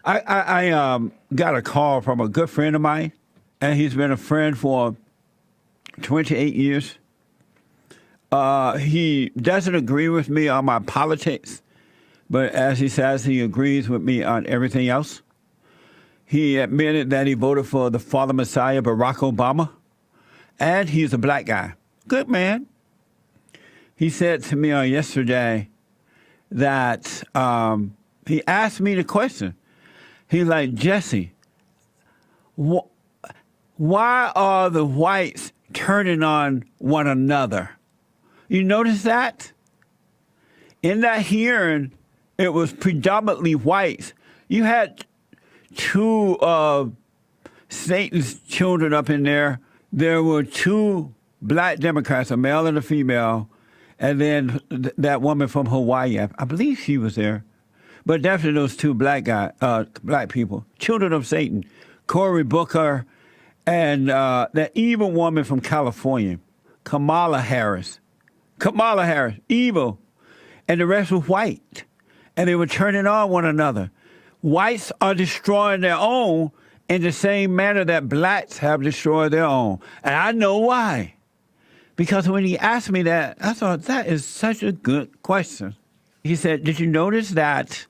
I got a call from a good friend of mine, and he's been a friend for 28 years. He doesn't agree with me on my politics, but as he says, he agrees with me on everything else. He admitted that he voted for the Father Messiah, Barack Obama, and he's a black guy. Good man. He said to me on yesterday that he asked me the question. He's like, Jesse, why are the whites turning on one another? You notice that? In that hearing, it was predominantly whites. You had two of Satan's children up in there. There were two black Democrats, a male and a female, and then that woman from Hawaii. I believe she was there. But definitely those two black people, children of Satan, Cory Booker, and that evil woman from California, Kamala Harris. Kamala Harris, evil. And the rest were white. And they were turning on one another. Whites are destroying their own in the same manner that blacks have destroyed their own. And I know why. Because when he asked me that, I thought, that is such a good question. He said, did you notice that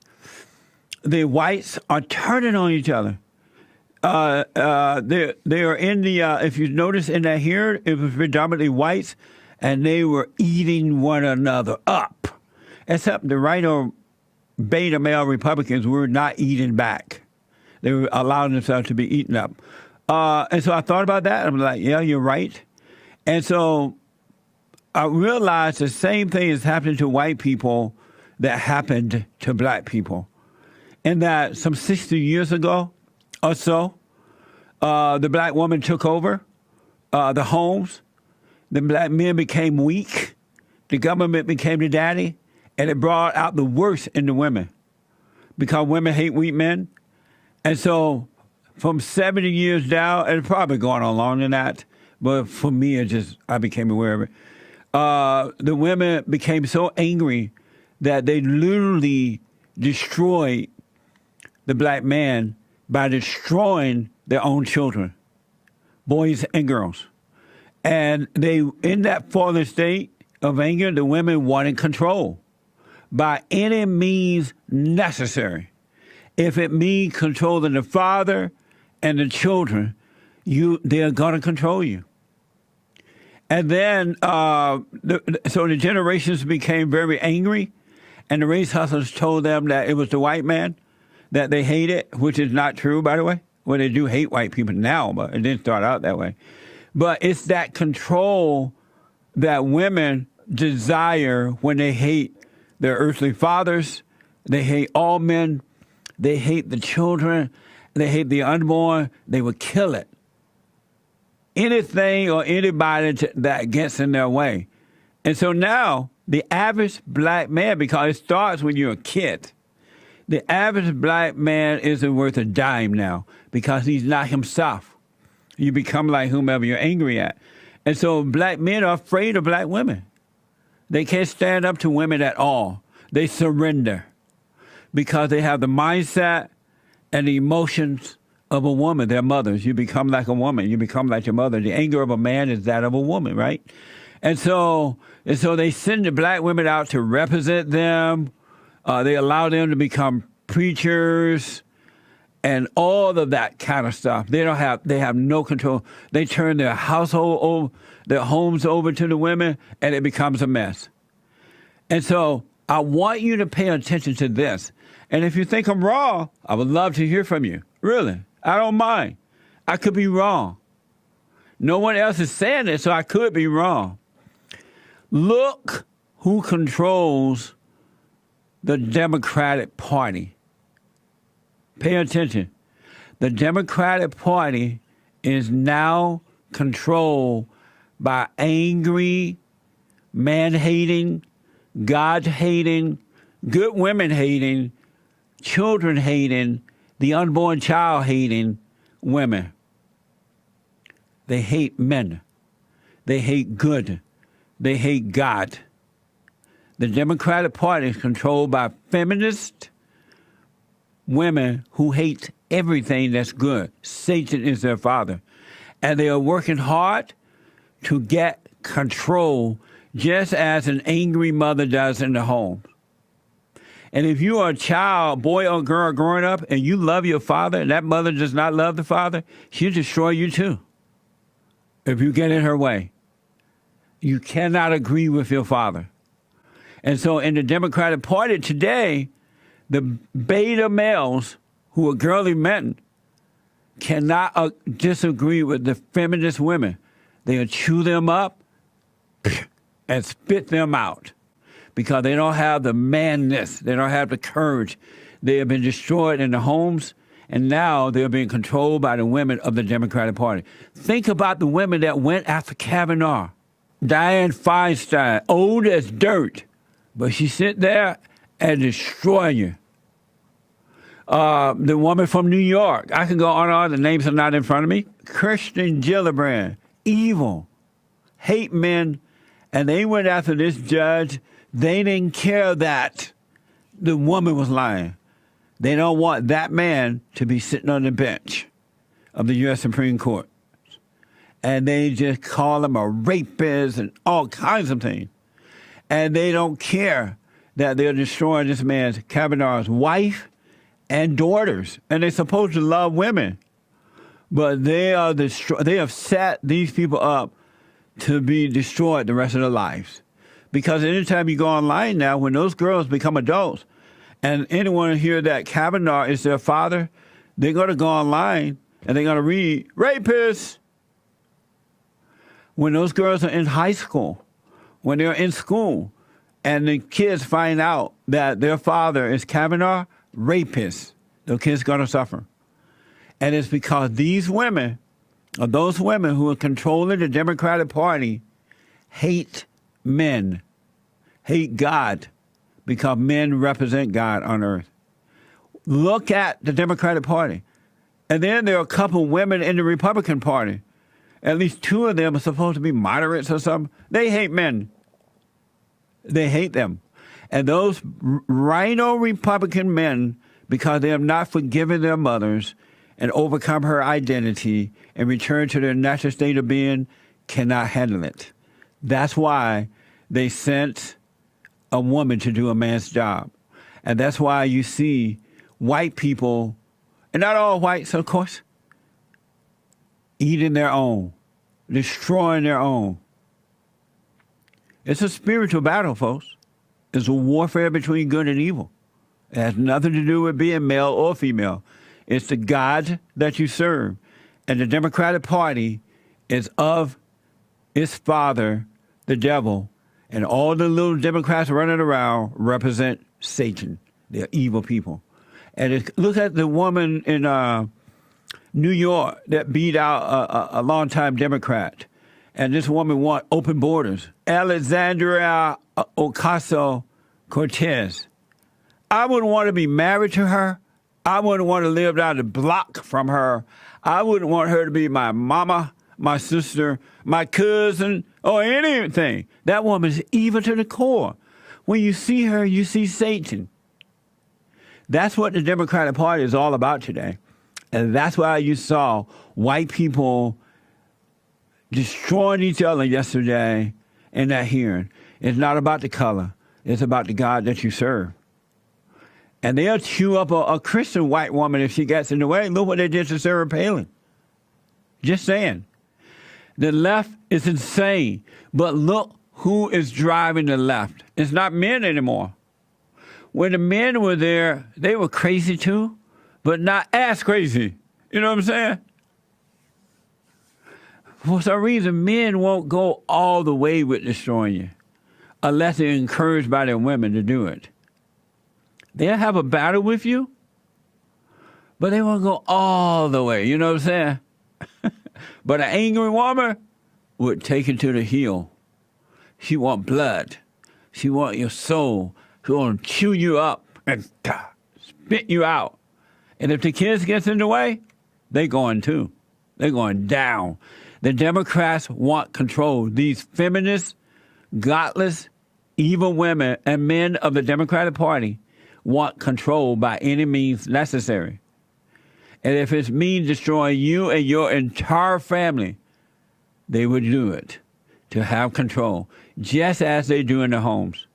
the whites are turning on each other? They are in the, if you notice in that here, it was predominantly whites, and they were eating one another up. Except the Rhino beta male Republicans were not eating back. They were allowing themselves to be eaten up. And so I thought about that. I'm like, yeah, you're right. And so I realized the same thing is happening to white people that happened to black people. And that some 60 years ago or so, the black woman took over the homes. The black men became weak. The government became the daddy. And it brought out the worst in the women because women hate weak men. And so from 70 years down, and it's probably going on longer than that, but for me, I became aware of it. The women became so angry that they literally destroyed the black man by destroying their own children, boys and girls. And they, in that fallen state of anger, the women wanted control by any means necessary. If it means controlling the father and the children, they're going to control you. And then, so the generations became very angry, and the race hustlers told them that it was the white man that they hated, which is not true, by the way. Well, they do hate white people now, but it didn't start out that way. But it's that control that women desire when they hate their earthly fathers. They hate all men. They hate the children. They hate the unborn. They would kill it. Anything or anybody that gets in their way. And so now, the average black man, because it starts when you're a kid, the average black man isn't worth a dime now because he's not himself. You become like whomever you're angry at. And so black men are afraid of black women. They can't stand up to women at all. They surrender because they have the mindset and the emotions of a woman. They're mothers. You become like a woman. You become like your mother. The anger of a man is that of a woman, right? And so they send the black women out to represent them. They allow them to become preachers and all of that kind of stuff. They have no control. They turn their household, their homes over to the women, and it becomes a mess. And so I want you to pay attention to this. And if you think I'm wrong, I would love to hear from you. Really, I don't mind. I could be wrong. No one else is saying it, so I could be wrong. Look who controls the Democratic Party. Pay attention. The Democratic Party is now controlled by angry, man-hating, God-hating, good women-hating, children-hating, the unborn child-hating women. They hate men. They hate good. They hate God. The Democratic Party is controlled by feminists, women who hate everything that's good. Satan is their father. And they are working hard to get control, just as an angry mother does in the home. And if you are a child, boy or girl growing up, and you love your father, and that mother does not love the father, she'll destroy you too. If you get in her way. You cannot agree with your father. And so in the Democratic Party today, the beta males who are girly men cannot disagree with the feminist women. They'll chew them up and spit them out because they don't have the manness. They don't have the courage. They have been destroyed in the homes, and now they're being controlled by the women of the Democratic Party. Think about the women that went after Kavanaugh. Dianne Feinstein, old as dirt, but she sit there and destroy you. The woman from New York, I can go on and on, the names are not in front of me. Kirsten Gillibrand, evil, hate men, and they went after this judge. They didn't care that the woman was lying. They don't want that man to be sitting on the bench of the U.S. Supreme Court. And they just call him a rapist and all kinds of things. And they don't care that they're destroying this man's Kavanaugh's wife and daughters. And they're supposed to love women. But they have set these people up to be destroyed the rest of their lives. Because anytime you go online now, when those girls become adults, and anyone hear that Kavanaugh is their father, they're going to go online and they're going to read, rapist. When those girls are in high school, when they're in school, and the kids find out that their father is Kavanaugh, rapist, the kids going to suffer. And it's because these women, or those women who are controlling the Democratic Party, hate men, hate God, because men represent God on earth. Look at the Democratic Party. And then there are a couple women in the Republican Party. At least two of them are supposed to be moderates or something. They hate men. They hate them. And those RINO Republican men, because they have not forgiven their mothers and overcome her identity and returned to their natural state of being, cannot handle it. That's why they sent a woman to do a man's job. And that's why you see white people, and not all whites, of course, eating their own, destroying their own. It's a spiritual battle, folks. It's a warfare between good and evil. It has nothing to do with being male or female. It's the God that you serve. And the Democratic Party is of its father, the devil, and all the little Democrats running around represent Satan. They're evil people. And look at the woman in New York that beat out a longtime Democrat. And this woman want open borders. Alexandria Ocasio Cortez. I wouldn't want to be married to her. I wouldn't want to live down the block from her. I wouldn't want her to be my mama, my sister, my cousin, or anything. That woman is evil to the core. When you see her, you see Satan. That's what the Democratic Party is all about today. And that's why you saw white people destroying each other yesterday in that hearing. It's not about the color. It's about the God that you serve. And they'll chew up a Christian white woman if she gets in the way. Look what they did to Sarah Palin. Just saying. The left is insane. But look who is driving the left. It's not men anymore. When the men were there, they were crazy too, but not as crazy. You know what I'm saying? For some reason, men won't go all the way with destroying you unless they're encouraged by their women to do it. They'll have a battle with you, but they won't go all the way. You know what I'm saying? But an angry woman would take it to the heel. She want blood. She want your soul. She want to chew you up and spit you out. And if the kids gets in the way, they going too. They're going down. The Democrats want control. These feminist, godless, evil women and men of the Democratic Party want control by any means necessary. And if it's mean destroying you and your entire family, they would do it to have control, just as they do in their homes.